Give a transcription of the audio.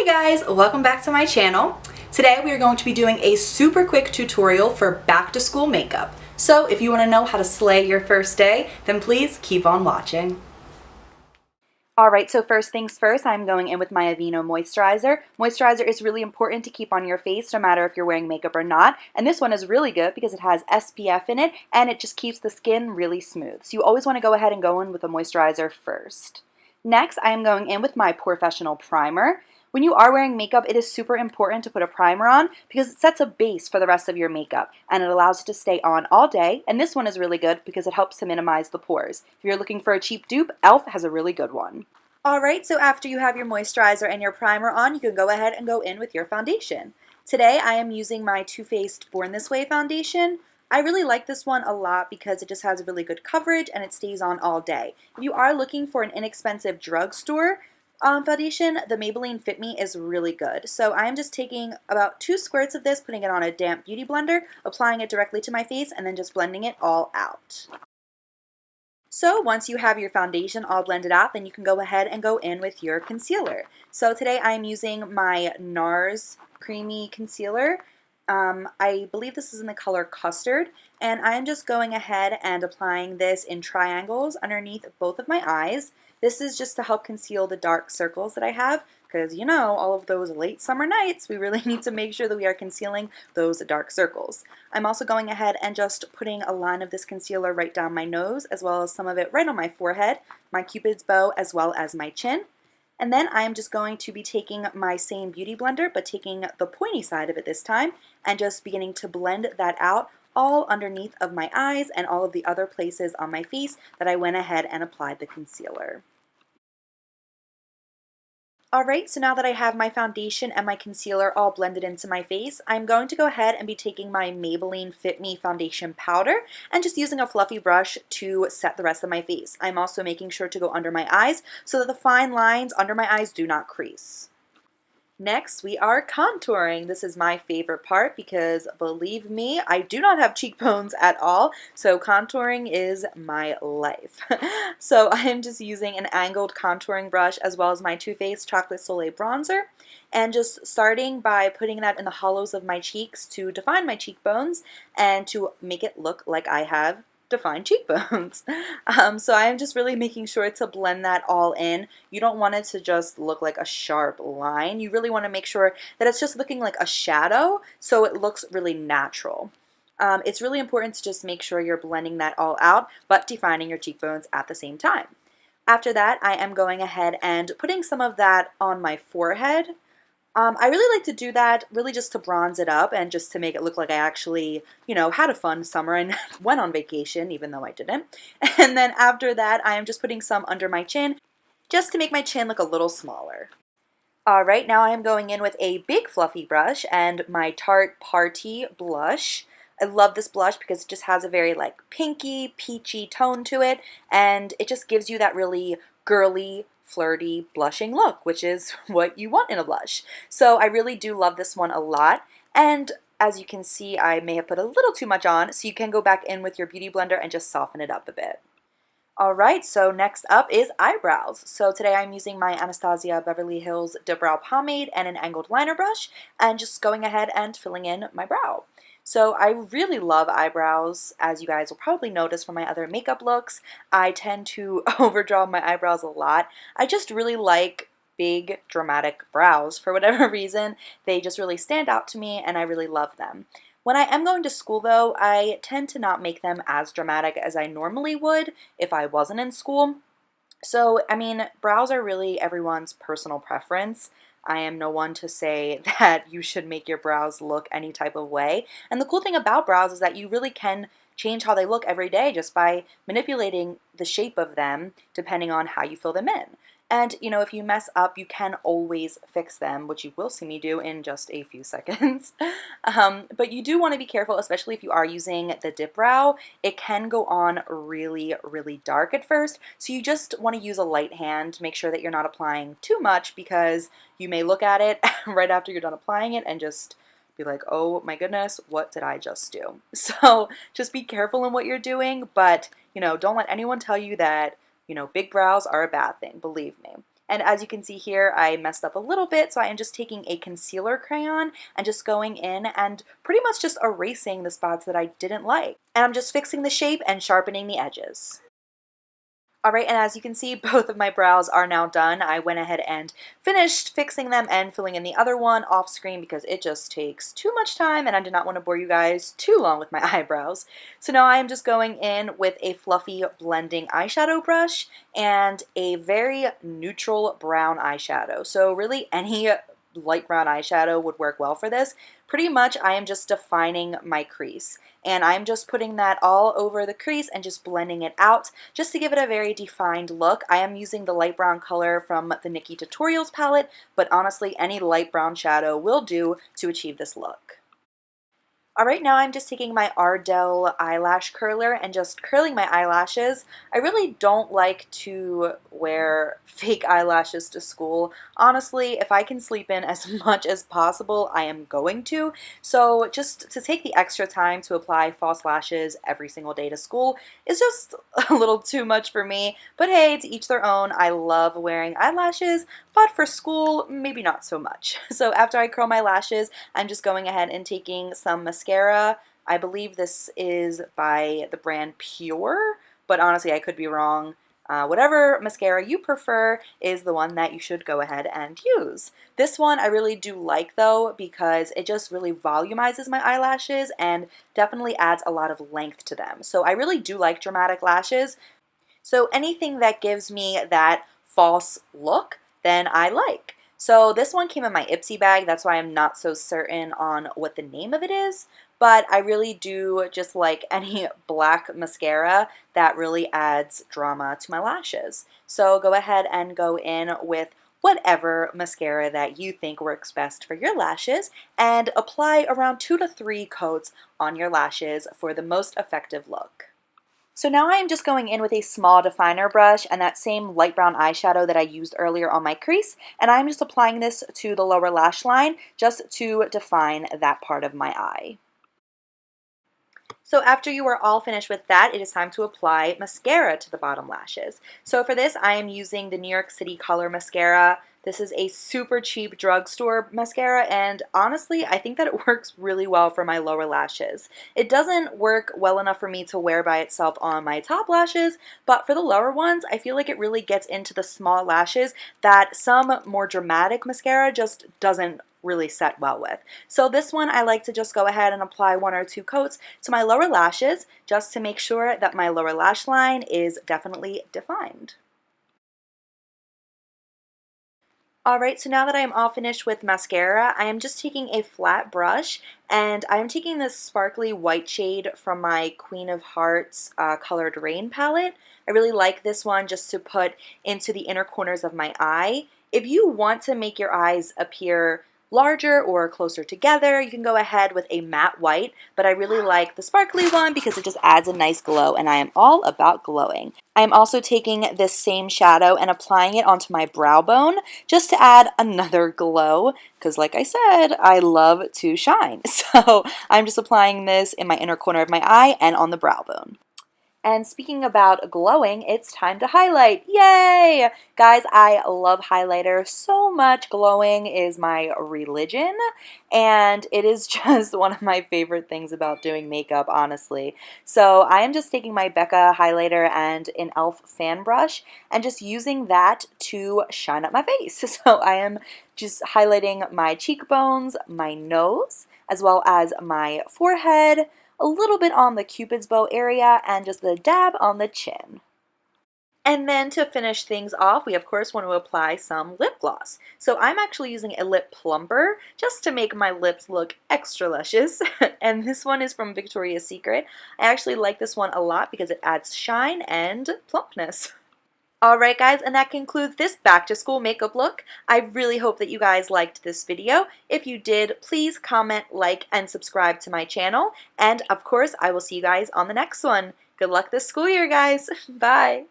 Hey guys, welcome back to my channel. Today we are going to be doing a super quick tutorial for back to school makeup. So if you want to know how to slay your first day, then please keep on watching. Alright, so first things first, I'm going in with my Aveeno moisturizer. Moisturizer is really important to keep on your face no matter if you're wearing makeup or not. And this one is really good because it has SPF in it and it just keeps the skin really smooth. So you always want to go ahead and go in with a moisturizer first. Next, I am going in with my Professional Primer. When you are wearing makeup, it is super important to put a primer on because it sets a base for the rest of your makeup and it allows it to stay on all day. And this one is really good because it helps to minimize the pores. If you're looking for a cheap dupe, e.l.f. has a really good one. Alright, so after you have your moisturizer and your primer on, you can go ahead and go in with your foundation. Today I am using my Too Faced Born This Way foundation. I really like this one a lot because it just has really good coverage and it stays on all day. If you are looking for an inexpensive drugstore foundation, the Maybelline Fit Me is really good. So I am just taking about 2 squirts of this, putting it on a damp beauty blender, applying it directly to my face, and then just blending it all out. So once you have your foundation all blended out, then you can go ahead and go in with your concealer. So today I'm using my NARS Creamy Concealer. I believe this is in the color Custard, and I'm just going ahead and applying this in triangles underneath both of my eyes. This is just to help conceal the dark circles that I have, because you know, all of those late summer nights, we really need to make sure that we are concealing those dark circles. I'm also going ahead and just putting a line of this concealer right down my nose, as well as some of it right on my forehead, my Cupid's bow, as well as my chin. And then I am just going to be taking my same beauty blender, but taking the pointy side of it this time, and just beginning to blend that out all underneath of my eyes and all of the other places on my face that I went ahead and applied the concealer. Alright, so now that I have my foundation and my concealer all blended into my face, I'm going to go ahead and be taking my Maybelline Fit Me foundation powder and just using a fluffy brush to set the rest of my face. I'm also making sure to go under my eyes so that the fine lines under my eyes do not crease. Next, we are contouring. This is my favorite part because, believe me, I do not have cheekbones at all, so contouring is my life. So I am just using an angled contouring brush as well as my Too Faced Chocolate Soleil bronzer, and just starting by putting that in the hollows of my cheeks to define my cheekbones and to make it look like I have defined cheekbones. So I am just really making sure to blend that all in. You don't want it to just look like a sharp line. You really want to make sure that it's just looking like a shadow so it looks really natural. It's really important to just make sure you're blending that all out but defining your cheekbones at the same time. After that, I am going ahead and putting some of that on my forehead. I really like to do that really just to bronze it up and just to make it look like I actually, you know, had a fun summer and went on vacation, even though I didn't. And then after that, I am just putting some under my chin just to make my chin look a little smaller. Alright, now I am going in with a big fluffy brush and my Tarte Party blush. I love this blush because it just has a very like pinky, peachy tone to it, and it just gives you that really girly, flirty, blushing look, which is what you want in a blush. So I really do love this one a lot, and as you can see, I may have put a little too much on, so you can go back in with your beauty blender and just soften it up a bit. Alright, so next up is eyebrows. So today I'm using my Anastasia Beverly Hills Dip Brow Pomade and an angled liner brush, and just going ahead and filling in my brow. So I really love eyebrows, as you guys will probably notice from my other makeup looks. I tend to overdraw my eyebrows a lot. I just really like big, dramatic brows. For whatever reason, they just really stand out to me, and I really love them. When I am going to school, though, I tend to not make them as dramatic as I normally would if I wasn't in school. So, I mean, brows are really everyone's personal preference. I am no one to say that you should make your brows look any type of way. And the cool thing about brows is that you really can change how they look every day just by manipulating the shape of them depending on how you fill them in. And, you know, if you mess up, you can always fix them, which you will see me do in just a few seconds. But you do want to be careful, especially if you are using the dip brow. It can go on really, really dark at first, so you just want to use a light hand. Make sure that you're not applying too much because you may look at it right after you're done applying it and just be like, oh my goodness, what did I just do? So just be careful in what you're doing, but, you know, don't let anyone tell you that, you know, big brows are a bad thing, believe me. And as you can see here, I messed up a little bit, so I am just taking a concealer crayon and just going in and pretty much just erasing the spots that I didn't like. And I'm just fixing the shape and sharpening the edges. Alright, and as you can see, both of my brows are now done. I went ahead and finished fixing them and filling in the other one off screen because it just takes too much time and I did not want to bore you guys too long with my eyebrows. So now I am just going in with a fluffy blending eyeshadow brush and a very neutral brown eyeshadow. So really any light brown eyeshadow would work well for this. Pretty much I am just defining my crease and I'm just putting that all over the crease and just blending it out just to give it a very defined look. I am using the light brown color from the Nikki Tutorials palette, but honestly any light brown shadow will do to achieve this look. Alright, now I'm just taking my Ardell eyelash curler and just curling my eyelashes. I really don't like to wear fake eyelashes to school. Honestly, if I can sleep in as much as possible, I am going to. So just to take the extra time to apply false lashes every single day to school is just a little too much for me. But hey, to each their own. I love wearing eyelashes, but for school, maybe not so much. So after I curl my lashes, I'm just going ahead and taking some mascara. I believe this is by the brand Pure, but honestly I could be wrong. Whatever mascara you prefer is the one that you should go ahead and use. This one I really do like though because it just really volumizes my eyelashes and definitely adds a lot of length to them. So I really do like dramatic lashes. So anything that gives me that false look, then I like. So this one came in my Ipsy bag, that's why I'm not so certain on what the name of it is, but I really do just like any black mascara that really adds drama to my lashes. So go ahead and go in with whatever mascara that you think works best for your lashes and apply around 2 to 3 coats on your lashes for the most effective look. So now I am just going in with a small definer brush and that same light brown eyeshadow that I used earlier on my crease, and I'm just applying this to the lower lash line just to define that part of my eye. So after you are all finished with that, it is time to apply mascara to the bottom lashes. So for this, I am using the New York City Color Mascara. This is a super cheap drugstore mascara, and honestly, I think that it works really well for my lower lashes. It doesn't work well enough for me to wear by itself on my top lashes, but for the lower ones, I feel like it really gets into the small lashes that some more dramatic mascara just doesn't really set well with. So this one I like to just go ahead and apply 1 or 2 coats to my lower lashes just to make sure that my lower lash line is definitely defined. Alright, so now that I am all finished with mascara, I am just taking a flat brush and I am taking this sparkly white shade from my Queen of Hearts Colored Rain palette. I really like this one just to put into the inner corners of my eye. If you want to make your eyes appear larger or closer together, you can go ahead with a matte white, but I really like the sparkly one because it just adds a nice glow, and I am all about glowing. I'm also taking this same shadow and applying it onto my brow bone just to add another glow, because like I said, I love to shine. So I'm just applying this in my inner corner of my eye and on the brow bone. And speaking about glowing, it's time to highlight. Yay! Guys, I love highlighter so much. Glowing is my religion, and it is just one of my favorite things about doing makeup, honestly. So I am just taking my Becca highlighter and an e.l.f. fan brush and just using that to shine up my face. So I am just highlighting my cheekbones, my nose, as well as my forehead, a little bit on the Cupid's bow area, and just a dab on the chin. And then to finish things off, we of course want to apply some lip gloss. So I'm actually using a lip plumper just to make my lips look extra luscious. And this one is from Victoria's Secret. I actually like this one a lot because it adds shine and plumpness. Alright guys, and that concludes this back to school makeup look. I really hope that you guys liked this video. If you did, please comment, like, and subscribe to my channel. And of course, I will see you guys on the next one. Good luck this school year, guys. Bye.